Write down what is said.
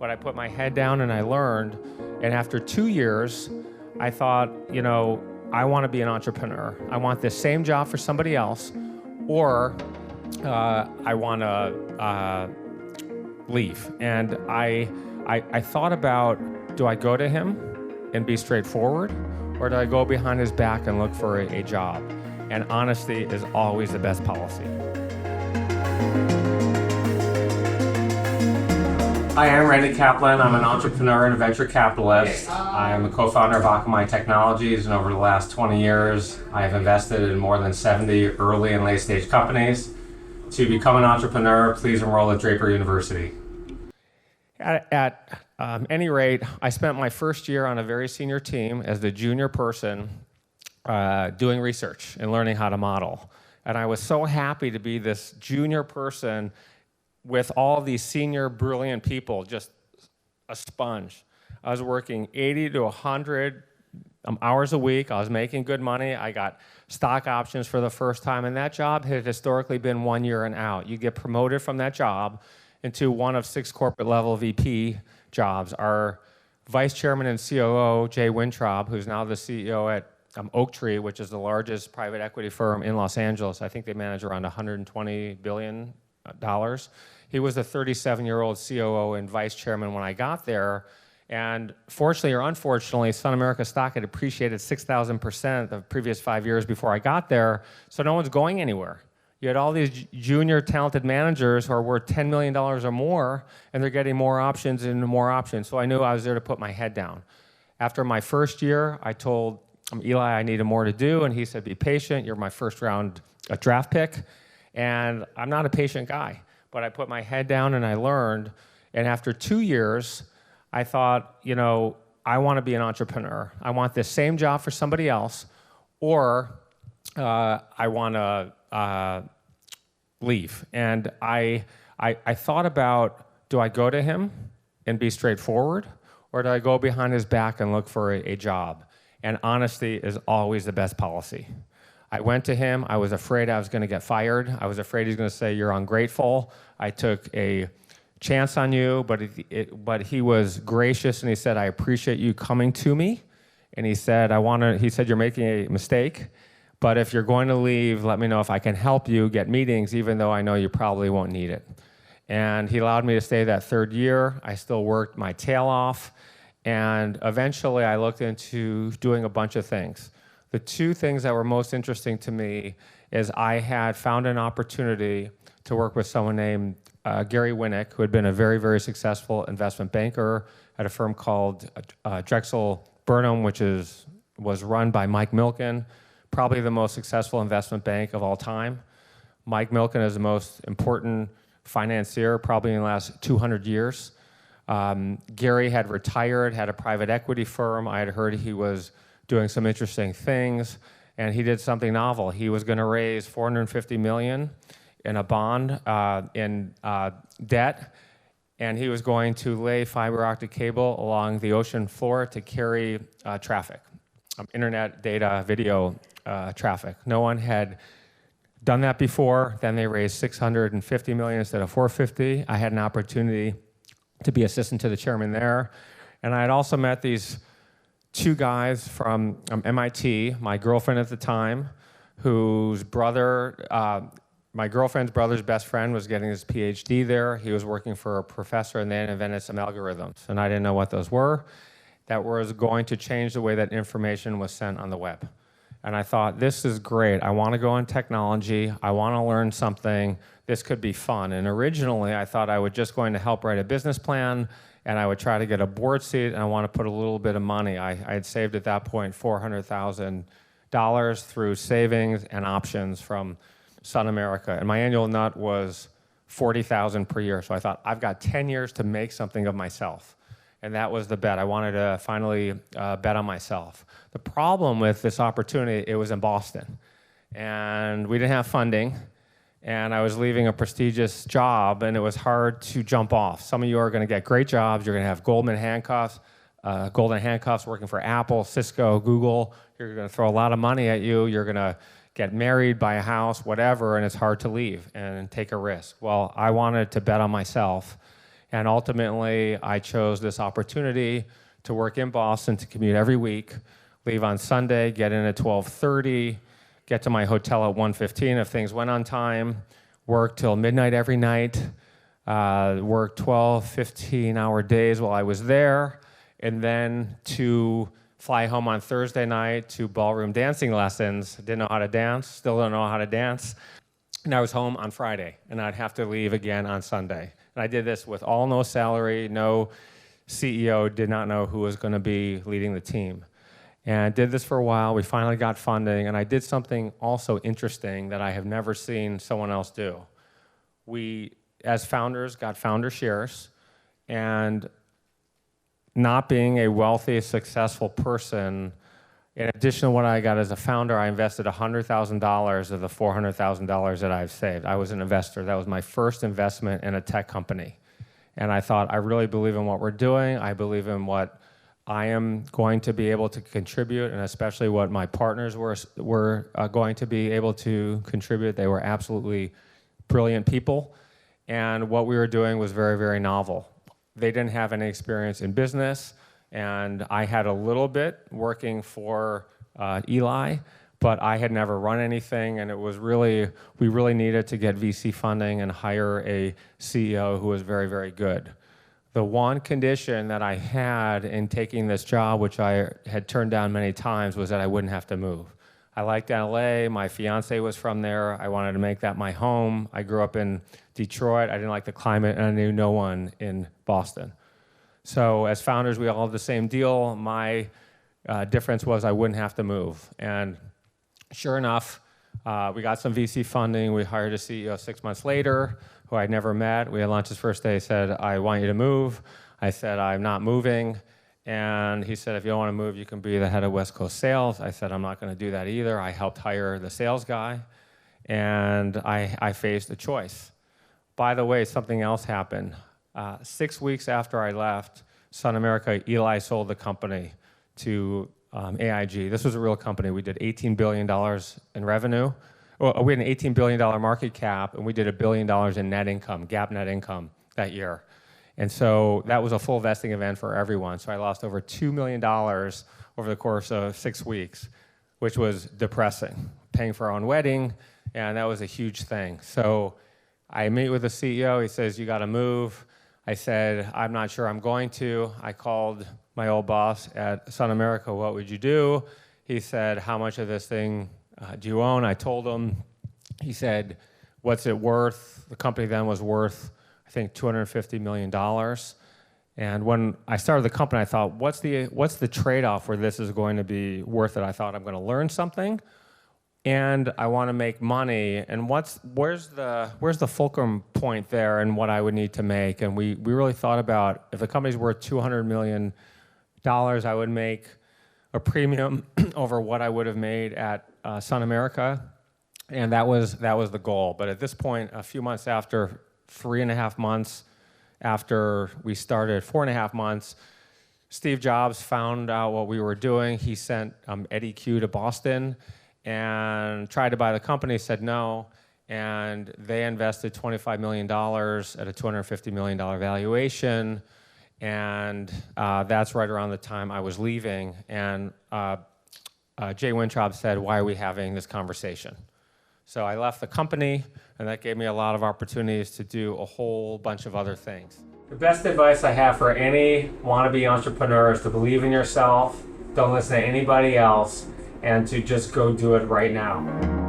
but I put my head down and I learned. And after 2 years, I thought, I want to be an entrepreneur. I want the same job for somebody else, or I want to leave. And I thought about, do I go to him and be straightforward, or do I go behind his back and look for a job? And honesty is always the best policy. Hi, I'm Randall Kaplan. I'm an entrepreneur and a venture capitalist. I am the co-founder of Akamai Technologies, and over the last 20 years, I have invested in more than 70 early and late-stage companies. To become an entrepreneur, please enroll at Draper University. At any rate, I spent my first year on a very senior team as the junior person doing research and learning how to model. And I was so happy to be this junior person with all these senior, brilliant people, just a sponge. I was working 80 to 100 hours a week. I was making good money. I got stock options for the first time, and that job had historically been 1 year and out. You get promoted from that job into one of 6 corporate level VP jobs. Our vice chairman and COO, Jay Wintraub, who's now the CEO at Oaktree, which is the largest private equity firm in Los Angeles. I think they manage around $120 billion. He was a 37-year-old COO and vice chairman when I got there. And fortunately or unfortunately, SunAmerica stock had appreciated 6,000% the previous 5 years before I got there, so no one's going anywhere. You had all these junior talented managers who are worth $10 million or more, and they're getting more options and more options. So I knew I was there to put my head down. After my first year, I told Eli I needed more to do, and he said, be patient, you're my first round draft pick. And I'm not a patient guy, but I put my head down and I learned. And after 2 years, I thought, I want to be an entrepreneur. I want the same job for somebody else, or I want to leave. And I thought about, do I go to him and be straightforward, or do I go behind his back and look for a job? And honesty is always the best policy. I went to him. I was afraid I was going to get fired. I was afraid he's going to say, you're ungrateful. I took a chance on you, but he was gracious, and he said, I appreciate you coming to me. And he said, you're making a mistake, but if you're going to leave, let me know if I can help you get meetings, even though I know you probably won't need it. And he allowed me to stay that third year. I still worked my tail off, and eventually I looked into doing a bunch of things. The 2 things that were most interesting to me is I had found an opportunity to work with someone named Gary Winnick, who had been a very, very successful investment banker at a firm called Drexel Burnham, which was run by Mike Milken, probably the most successful investment bank of all time. Mike Milken is the most important financier probably in the last 200 years. Gary had retired, had a private equity firm. I had heard he was doing some interesting things, and he did something novel. He was going to raise $450 million in a bond in debt, and he was going to lay fiber optic cable along the ocean floor to carry traffic, internet, data, video traffic. No one had done that before. Then they raised $650 million instead of $450. I had an opportunity to be assistant to the chairman there, and I had also met these 2 guys from MIT, my girlfriend at the time, whose brother, my girlfriend's brother's best friend was getting his PhD there. He was working for a professor, and they had invented some algorithms, and I didn't know what those were, that was going to change the way that information was sent on the web. And I thought, this is great. I want to go in technology. I want to learn something. This could be fun. And originally, I thought I was just going to help write a business plan, and I would try to get a board seat, and I want to put a little bit of money. I had saved at that point $400,000 through savings and options from SunAmerica, and my annual nut was $40,000 per year. So I thought, I've got 10 years to make something of myself, and that was the bet. I wanted to finally bet on myself. The problem with this opportunity, it was in Boston, and we didn't have funding, and I was leaving a prestigious job, and it was hard to jump off. Some of you are going to get great jobs. You're going to have golden handcuffs working for Apple, Cisco, Google. You're going to throw a lot of money at you. You're going to get married, buy a house, whatever, and it's hard to leave and take a risk. Well, I wanted to bet on myself, And ultimately, I chose this opportunity to work in Boston, to commute every week, leave on Sunday, get in at 12:30, get to my hotel at 1:15 if things went on time, work till midnight every night, work 12, 15-hour days while I was there, and then to fly home on Thursday night to ballroom dancing lessons. Didn't know how to dance, still don't know how to dance. And I was home on Friday, and I'd have to leave again on Sunday. And I did this with no salary, no CEO, did not know who was going to be leading the team. And I did this for a while. We finally got funding, and I did something also interesting that I have never seen someone else do. We, as founders, got founder shares, and not being a wealthy, successful person, in addition to what I got as a founder, I invested $100,000 of the $400,000 that I've saved. I was an investor. That was my first investment in a tech company. And I thought, I really believe in what we're doing. I believe in what I am going to be able to contribute, and especially what my partners were going to be able to contribute. They were absolutely brilliant people. And what we were doing was very, very novel. They didn't have any experience in business, and I had a little bit working for Eli, but I had never run anything, and it was really, we really needed to get VC funding and hire a CEO who was very, very good. The one condition that I had in taking this job, which I had turned down many times, was that I wouldn't have to move. I liked LA, my fiance was from there, I wanted to make that my home. I grew up in Detroit, I didn't like the climate, and I knew no one in Boston. So as founders, we all had the same deal. My difference was I wouldn't have to move. And sure enough, we got some VC funding. We hired a CEO 6 months later, who I'd never met. We had lunch his first day. He said, I want you to move. I said, I'm not moving. And he said, if you don't want to move, you can be the head of West Coast sales. I said, I'm not going to do that either. I helped hire the sales guy, and I faced a choice. By the way, something else happened. 6 weeks after I left SunAmerica, Eli sold the company to AIG. This was a real company. We did $18 billion in revenue. Well, we had an $18 billion market cap, and we did $1 billion in net income, GAAP net income that year. And so that was a full vesting event for everyone. So I lost over $2 million over the course of 6 weeks, which was depressing. Paying for our own wedding, and that was a huge thing. So I meet with the CEO. He says, you got to move. I said, I'm not sure I'm going to. I called my old boss at SunAmerica, what would you do? He said, how much of this thing do you own? I told him. He said, what's it worth? The company then was worth, I think, $250 million. And when I started the company, I thought, what's the trade-off where this is going to be worth it? I thought, I'm going to learn something, and I want to make money. And where's the fulcrum point there and what I would need to make? And we really thought about, if the company's worth $200 million, I would make a premium over what I would have made at SunAmerica, and that was the goal. But at this point, a few months after, 3.5 months after we started, 4.5 months, Steve Jobs found out what we were doing. He sent Eddie Q to Boston and tried to buy the company, said no, and they invested $25 million at a $250 million valuation, and that's right around the time I was leaving, and Jay Wintrob said, why are we having this conversation? So I left the company, and that gave me a lot of opportunities to do a whole bunch of other things. The best advice I have for any wannabe entrepreneur is to believe in yourself, don't listen to anybody else, and to just go do it right now.